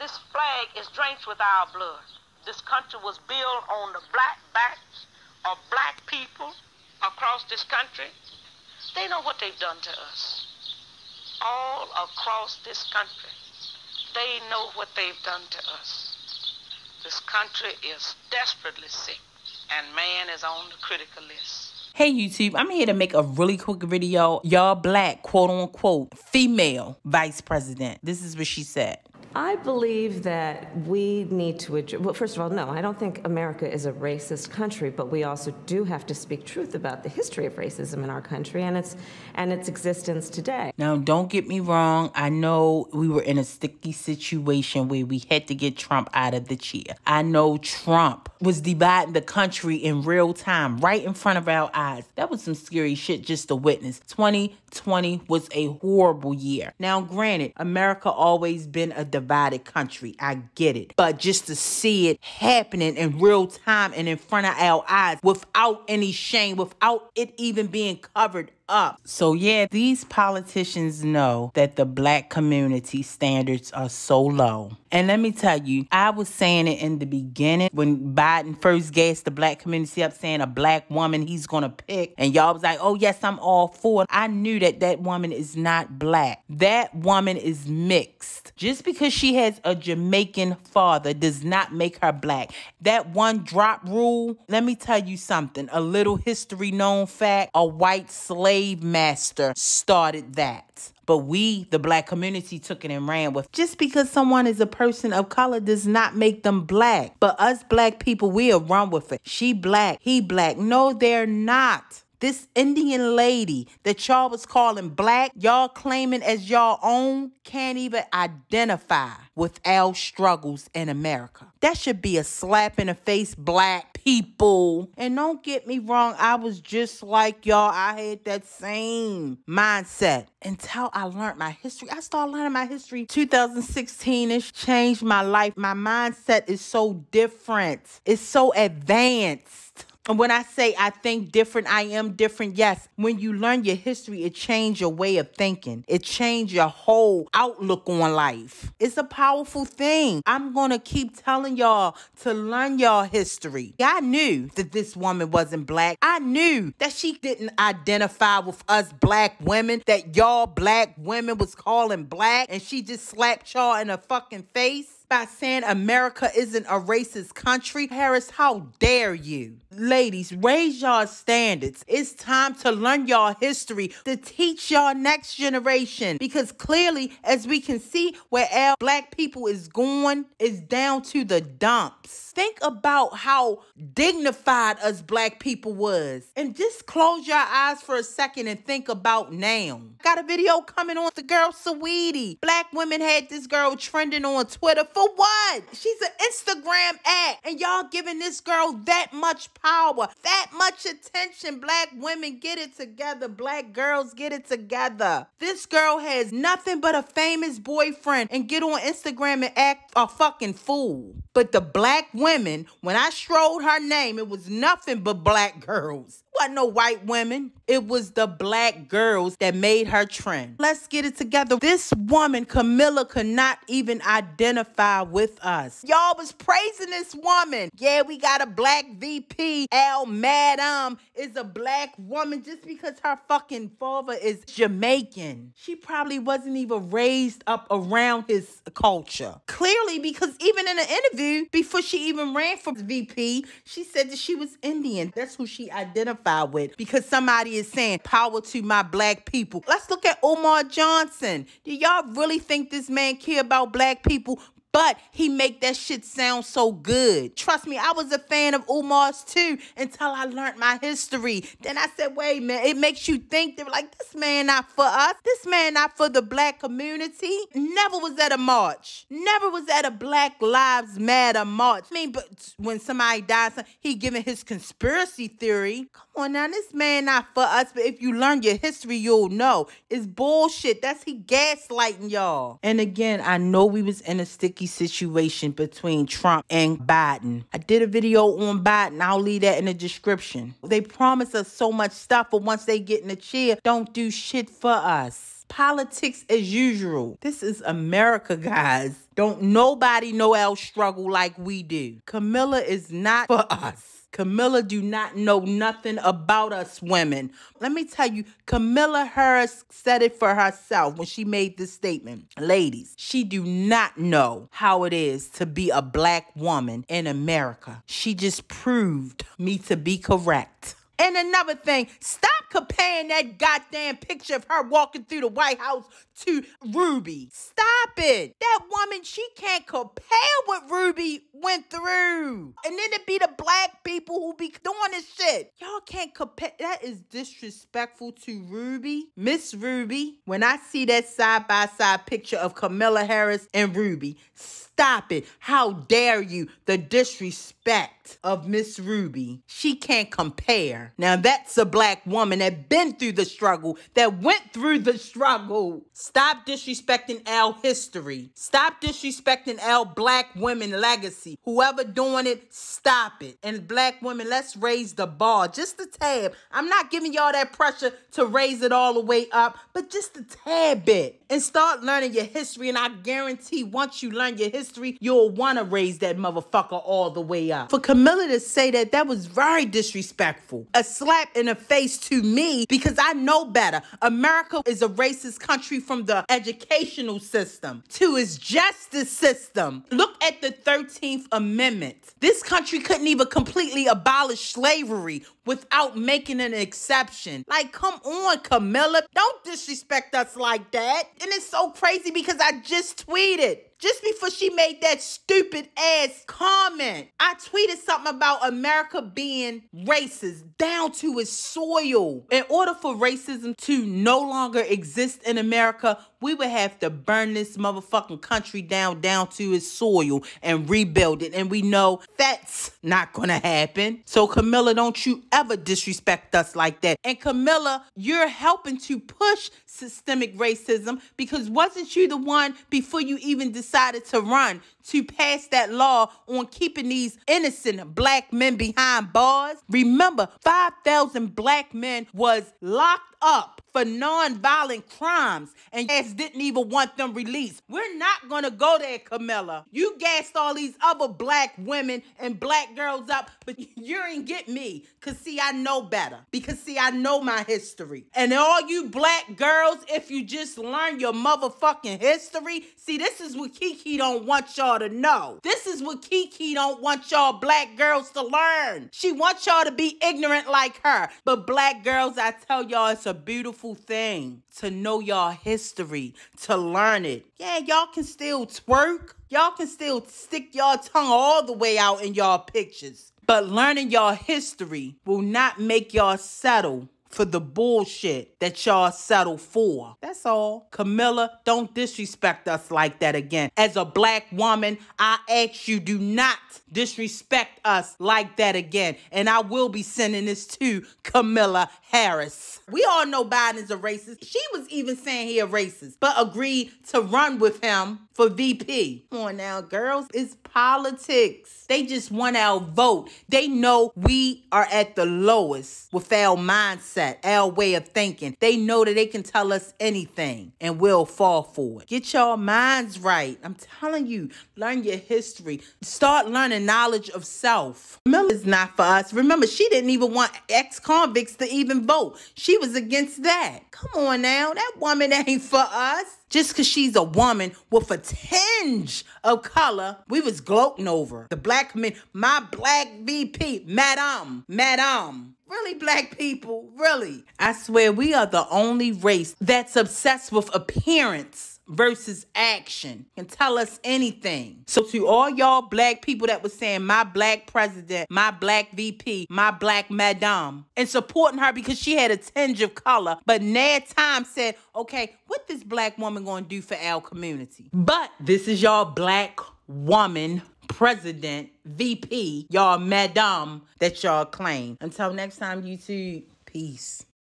This flag is drenched with our blood. This country was built on the black backs of black people across this country. They know what they've done to us. All across this country, they know what they've done to us. This country is desperately sick, and man is on the critical list. Hey YouTube, I'm here to make a really quick video. Y'all black, quote unquote, female vice president. This is what she said. I believe that we need to address, well, first of all, no, I don't think America is a racist country, but we also do have to speak truth about the history of racism in our country and its existence today. Now, don't get me wrong. I know we were in a sticky situation where we had to get Trump out of the chair. I know Trump was dividing the country in real time, right in front of our eyes. That was some scary shit just to witness. 2020 was a horrible year. Now, granted, America always been a divided country. I get it. But just to see it happening in real time and in front of our eyes without any shame, without it even being covered up. So yeah, these politicians know that the black community standards are so low. And let me tell you, I was saying it in the beginning when Biden first gassed the black community up saying a black woman he's gonna pick. And y'all was like, oh yes, I'm all for it. I knew that that woman is not black. That woman is mixed. Just because she has a Jamaican father does not make her black. That one drop rule, let me tell you something. A little history known fact, a white slave master started that. But we, the black community, took it and ran with. Just because someone is a person of color does not make them black. But us black people, we'll run with it. She black, he black. No, they're not. This Indian lady that y'all was calling black, y'all claiming as y'all own, can't even identify with our struggles in America. That should be a slap in the face, black people. And don't get me wrong, I was just like y'all. I had that same mindset until I learned my history. I started learning my history 2016-ish, changed my life. My mindset is so different. It's so advanced. And when I say I think different, I am different, yes. When you learn your history, it changed your way of thinking. It changed your whole outlook on life. It's a powerful thing. I'm going to keep telling y'all to learn y'all history. I knew that this woman wasn't black. I knew that she didn't identify with us black women, that y'all black women was calling black, and she just slapped y'all in the fucking face by saying America isn't a racist country. Harris, how dare you? Ladies, raise y'all standards. It's time to learn y'all history, to teach y'all next generation. Because clearly, as we can see, where our black people is going is down to the dumps. Think about how dignified us black people was. And just close your eyes for a second and think about now. Got a video coming on the girl Saweetie. Black women had this girl trending on Twitter for what? She's an Instagram act. And y'all giving this girl that much power, that much attention. Black women, get it together. Black girls, get it together. This girl has nothing but a famous boyfriend and get on Instagram and act a fucking fool. But the black women, when I strode her name, it was nothing but black girls. Wasn't no white women. It was the black girls that made her trend. Let's get it together. This woman, Kamala, could not even identify with us. Y'all was praising this woman. Yeah, we got a black VP. Al Madam is a black woman just because her fucking father is Jamaican. She probably wasn't even raised up around his culture. Clearly, because even in an interview, before she even ran for VP, she said that she was Indian. That's who she identified with, because somebody is saying power to my black people. Let's look at Umar Johnson. Do y'all really think this man care about black people? But he make that shit sound so good. Trust me, I was a fan of Umar's too until I learned my history. Then I said, wait, man, it makes you think. They're like, this man not for us. This man not for the black community. Never was at a march. Never was at a Black Lives Matter march. I mean, but when somebody dies, he giving his conspiracy theory. Come on now, this man not for us. But if you learn your history, you'll know. It's bullshit. That's he gaslighting y'all. And again, I know we was in a sticky sticky situation between Trump and Biden. I did a video on Biden. I'll leave that in the description. They promise us so much stuff, but once they get in the chair, don't do shit for us. Politics as usual. This is America, guys. Don't nobody know our struggle like we do. Kamala is not for us. Kamala do not know nothing about us women. Let me tell you, Kamala Harris said it for herself when she made this statement. Ladies, she do not know how it is to be a black woman in America. She just proved me to be correct. And another thing, stop comparing that goddamn picture of her walking through the White House to Ruby. Stop it. That woman, she can't compare what Ruby went through. And then it be the black people who be doing this shit. Y'all can't compare. That is disrespectful to Ruby. Miss Ruby, when I see that side-by-side picture of Kamala Harris and Ruby, stop it. How dare you? The disrespect of Miss Ruby. She can't compare. Now that's a black woman that been through the struggle, that went through the struggle. Stop disrespecting our history. Stop disrespecting our black women legacy. Whoever doing it, stop it. And black women, let's raise the bar just a tad. I'm not giving y'all that pressure to raise it all the way up, but just a tad bit. And start learning your history, and I guarantee once you learn your history, you'll want to raise that motherfucker all the way up. For Kamala to say that, that was very disrespectful. A slap in the face to me, because I know better. America is a racist country from the educational system to its justice system. Look at the 13th Amendment. This country couldn't even completely abolish slavery without making an exception. Like, come on, Kamala. Don't disrespect us like that. And it's so crazy because I just tweeted. Just before she made that stupid ass comment, I tweeted something about America being racist down to its soil. In order for racism to no longer exist in America, we would have to burn this motherfucking country down to its soil and rebuild it. And we know that's not gonna happen. So Kamala, don't you ever disrespect us like that. And Kamala, you're helping to push systemic racism, because wasn't you the one before you even decided to run to pass that law on keeping these innocent black men behind bars? Remember, 5,000 black men was locked up for non-violent crimes, and ass didn't even want them released. We're not gonna go there, Kamala. You gassed all these other black women and black girls up, but you ain't get me. Cause see, I know better. Because see, I know my history. And all you black girls, if you just learn your motherfucking history, see, this is what Kiki don't want y'all to know. This is what Kiki don't want y'all black girls to learn. She wants y'all to be ignorant like her. But black girls, I tell y'all, it's a beautiful thing to know y'all history, to learn it. Yeah, y'all can still twerk. Y'all can still stick y'all tongue all the way out in y'all pictures. But learning y'all history will not make y'all settle for the bullshit that y'all settle for. That's all. Kamala, don't disrespect us like that again. As a black woman, I ask you, do not disrespect us like that again. And I will be sending this to Kamala Harris. We all know Biden's a racist. She was even saying he a racist, but agreed to run with him for VP. Come on now, girls. It's politics. They just want our vote. They know we are at the lowest with our mindset, our way of thinking. They know that they can tell us anything and we'll fall for it. Get your minds right. I'm telling you, learn your history. Start learning knowledge of self. Kamala is not for us. Remember, she didn't even want ex-convicts to even vote. She was against that. Come on now. That woman ain't for us. Just because she's a woman with a tinge of color, we was gloating over. The black men, my black VP, Madam. Really, black people, really. I swear, we are the only race that's obsessed with appearance versus action. Can tell us anything. So to all y'all black people that was saying my black president, my black VP, my black madam, and supporting her because she had a tinge of color, but Ned Time said, okay, what this black woman gonna do for our community? But this is y'all black woman president, VP, y'all madam that y'all claim. Until next time, YouTube, peace.